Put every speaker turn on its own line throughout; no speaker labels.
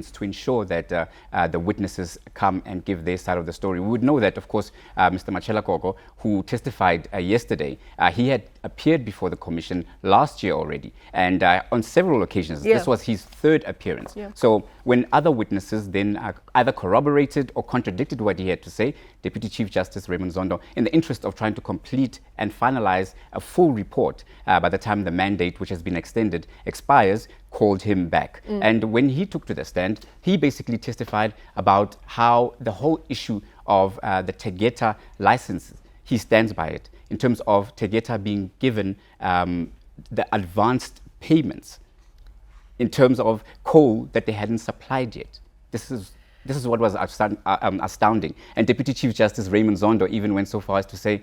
to ensure that the witnesses come and give their side of the story. We would know that, of course, Mr. Matshela Koko, who testified yesterday, he had appeared before the commission last year already, and on several occasions. This was his third appearance. So when other witnesses then either corroborated or contradicted what he had to say, Deputy Chief Justice Raymond Zondo, in the interest of trying to complete and finalize a full report by the time the mandate, which has been extended, expires, called him back. And when he took to the stand, he basically testified about how the whole issue of the Tegeta license, he stands by it, in terms of Tegeta being given the advanced payments in terms of coal that they hadn't supplied yet. This is what was astounding. And Deputy Chief Justice Raymond Zondo even went so far as to say,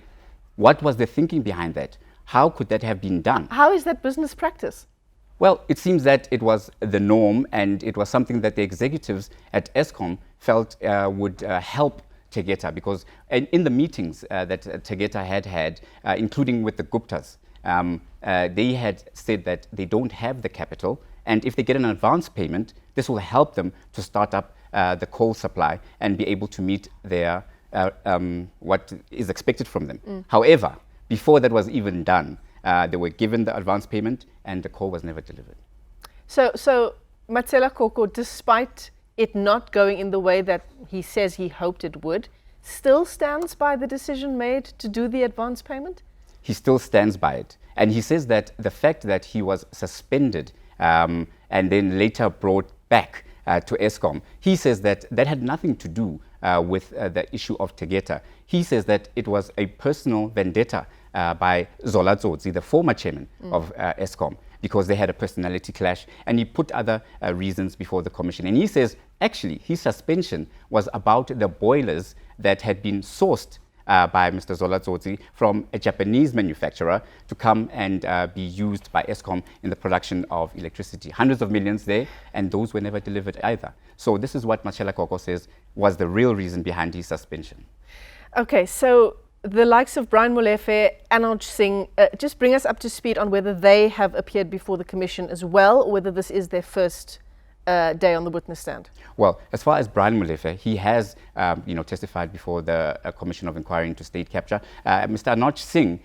what was the thinking behind that? How could that have been done?
How is that business practice?
Well, it seems that it was the norm, and it was something that the executives at Eskom felt would help Tegeta, because in the meetings that Tegeta had, including with the Guptas, they had said that they don't have the capital, and if they get an advance payment, this will help them to start up the coal supply and be able to meet their what is expected from them. However, before that was even done, they were given the advance payment and the coal was never delivered.
So Matshela Koko, despite it not going in the way that he says he hoped it would, still stands by the decision made to do the advance payment?
He still stands by it. And he says that the fact that he was suspended and then later brought back to Eskom, he says that that had nothing to do with the issue of Tegeta. He says that it was a personal vendetta by Zola Tsotsi, the former chairman of Eskom, because they had a personality clash, and he put other reasons before the commission. And he says, actually, his suspension was about the boilers that had been sourced by Mr. Zola Tsotsi from a Japanese manufacturer to come and be used by Eskom in the production of electricity. Hundreds of millions there, and those were never delivered either. So this is what Matshela Koko says was the real reason behind his suspension.
Okay, so the likes of Brian Molefe, Anoj Singh, just bring us up to speed on whether they have appeared before the commission as well, or whether this is their first day on the witness stand.
Well, as far as Brian Molefe, he has testified before the Commission of Inquiry into State Capture. Mr. Anoj Singh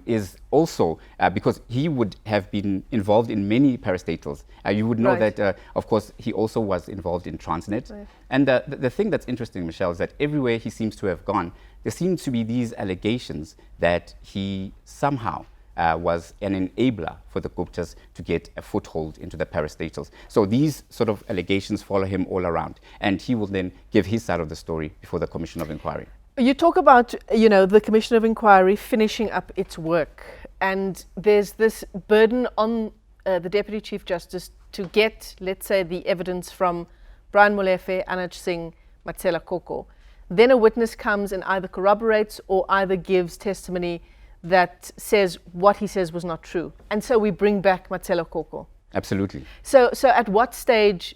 is also, because he would have been involved in many parastatals. You would know that, of course, he also was involved in Transnet. Right. And the thing that's interesting, Michelle, is that everywhere he seems to have gone, there seems to be these allegations that he somehow was an enabler for the Guptas to get a foothold into the parastatals. So these sort of allegations follow him all around, and he will then give his side of the story before the Commission of Inquiry.
You talk about, the Commission of Inquiry finishing up its work, and there's this burden on the Deputy Chief Justice to get, let's say, the evidence from Brian Molefe, Anoj Singh, Matshela Koko. Then a witness comes and either corroborates or either gives testimony that says what he says was not true. And so we bring back Matshela Koko.
Absolutely.
So at what stage,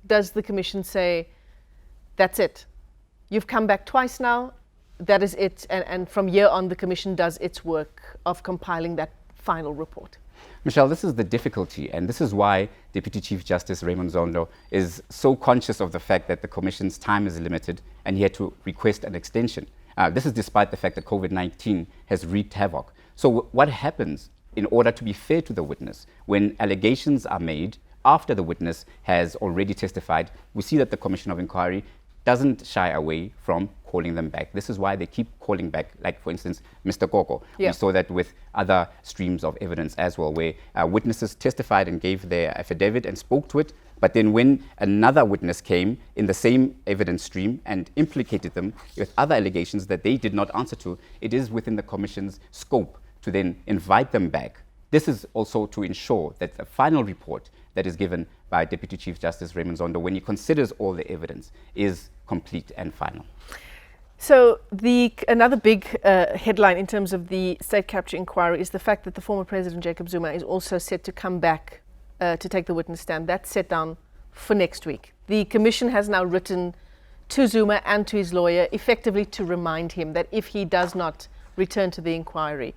does the commission say, that's it? You've come back twice now, that is it. And from here on, the commission does its work of compiling that final report.
Michelle, this is the difficulty, and this is why Deputy Chief Justice Raymond Zondo is so conscious of the fact that the Commission's time is limited and he had to request an extension. This is despite the fact that COVID-19 has wreaked havoc. So what happens, in order to be fair to the witness, when allegations are made after the witness has already testified, we see that the Commission of Inquiry doesn't shy away from calling them back. This is why they keep calling back, like, for instance, Mr. Koko. Yeah. We saw that with other streams of evidence as well, where witnesses testified and gave their affidavit and spoke to it, but then when another witness came in the same evidence stream and implicated them with other allegations that they did not answer to, it is within the Commission's scope to then invite them back. This is also to ensure that the final report that is given by Deputy Chief Justice Raymond Zondo, when he considers all the evidence, is complete and final.
So another big headline in terms of the state capture inquiry is the fact that the former President Jacob Zuma is also set to come back to take the witness stand. That's set down for next week. The commission has now written to Zuma and to his lawyer effectively to remind him that if he does not return to the inquiry,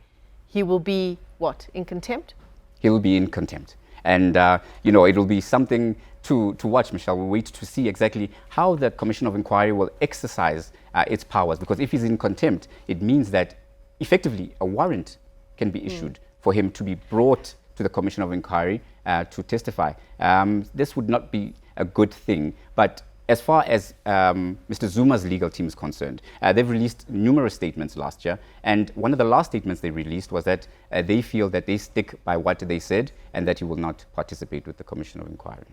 he will be, what, in contempt?
He will be in contempt. And, it will be something to watch, Michelle. We'll wait to see exactly how the Commission of Inquiry will exercise its powers. Because if he's in contempt, it means that effectively a warrant can be issued for him to be brought to the Commission of Inquiry to testify. This would not be a good thing. But as far as Mr. Zuma's legal team is concerned, they've released numerous statements last year. And one of the last statements they released was that they feel that they stick by what they said and that he will not participate with the Commission of Inquiry.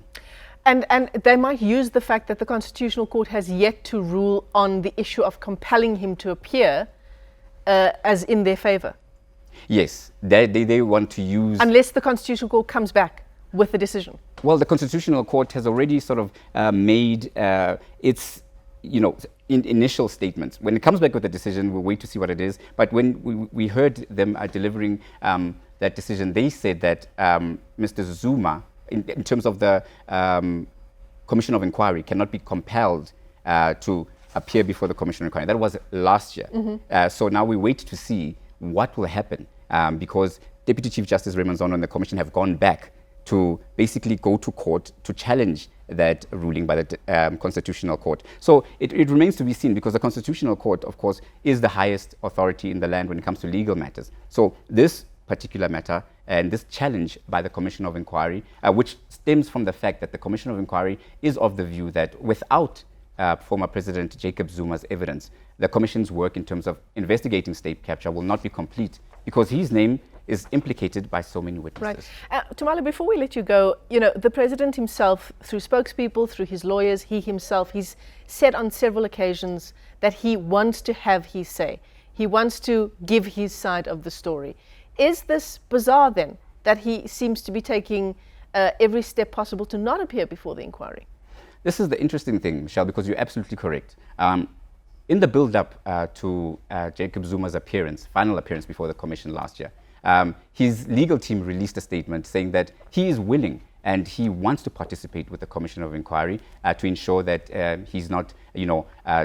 And they might use the fact that the Constitutional Court has yet to rule on the issue of compelling him to appear as in their favour.
Yes, they want to use...
Unless the Constitutional Court comes back with the decision.
Well, the Constitutional Court has already sort of made its, initial statements. When it comes back with the decision, we'll wait to see what it is. But when we heard them delivering that decision, they said that Mr. Zuma, in terms of the Commission of Inquiry, cannot be compelled to appear before the Commission of Inquiry. That was last year. So now we wait to see what will happen because Deputy Chief Justice Raymond Zondo and the Commission have gone back to basically go to court to challenge that ruling by the Constitutional Court. So it remains to be seen because the Constitutional Court, of course, is the highest authority in the land when it comes to legal matters. So this particular matter and this challenge by the Commission of Inquiry, which stems from the fact that the Commission of Inquiry is of the view that without former President Jacob Zuma's evidence, the Commission's work in terms of investigating state capture will not be complete because his name is implicated by so many witnesses.
Right. Tumoale, before we let you go, the President himself, through spokespeople, through his lawyers, he's said on several occasions that he wants to have his say. He wants to give his side of the story. Is this bizarre then, that he seems to be taking every step possible to not appear before the inquiry?
This is the interesting thing, Michelle, because you're absolutely correct. In the build-up to Jacob Zuma's final appearance before the Commission last year, his legal team released a statement saying that he is willing and he wants to participate with the Commission of Inquiry to ensure that he's not,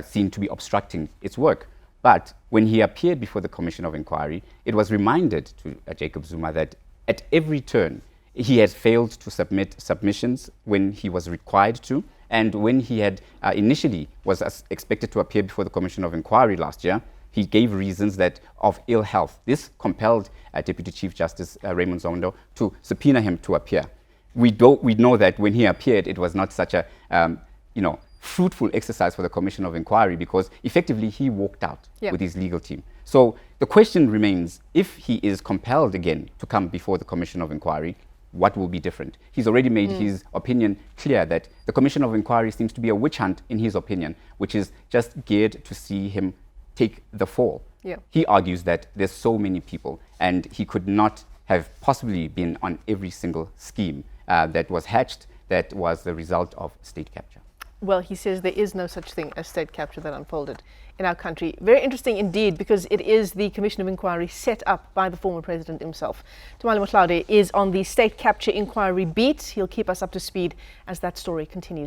seen to be obstructing its work. But when he appeared before the Commission of Inquiry, it was reminded to Jacob Zuma that at every turn he had failed to submit submissions when he was required to, and when he had initially was expected to appear before the Commission of Inquiry last year, he gave reasons that of ill health. This compelled Deputy Chief Justice Raymond Zondo to subpoena him to appear. We know that when he appeared, it was not such a fruitful exercise for the Commission of Inquiry because effectively he walked out with his legal team. So the question remains, if he is compelled again to come before the Commission of Inquiry, what will be different? He's already made his opinion clear that the Commission of Inquiry seems to be a witch hunt in his opinion, which is just geared to see him take the fall. He argues that there's so many people and he could not have possibly been on every single scheme that was hatched that was the result of state capture.
Well, he says there is no such thing as state capture that unfolded in our country. Very interesting indeed, because it is the Commission of Inquiry set up by the former president himself. Tumoale Mohlaoli is on the state capture inquiry beat. He'll keep us up to speed as that story continues.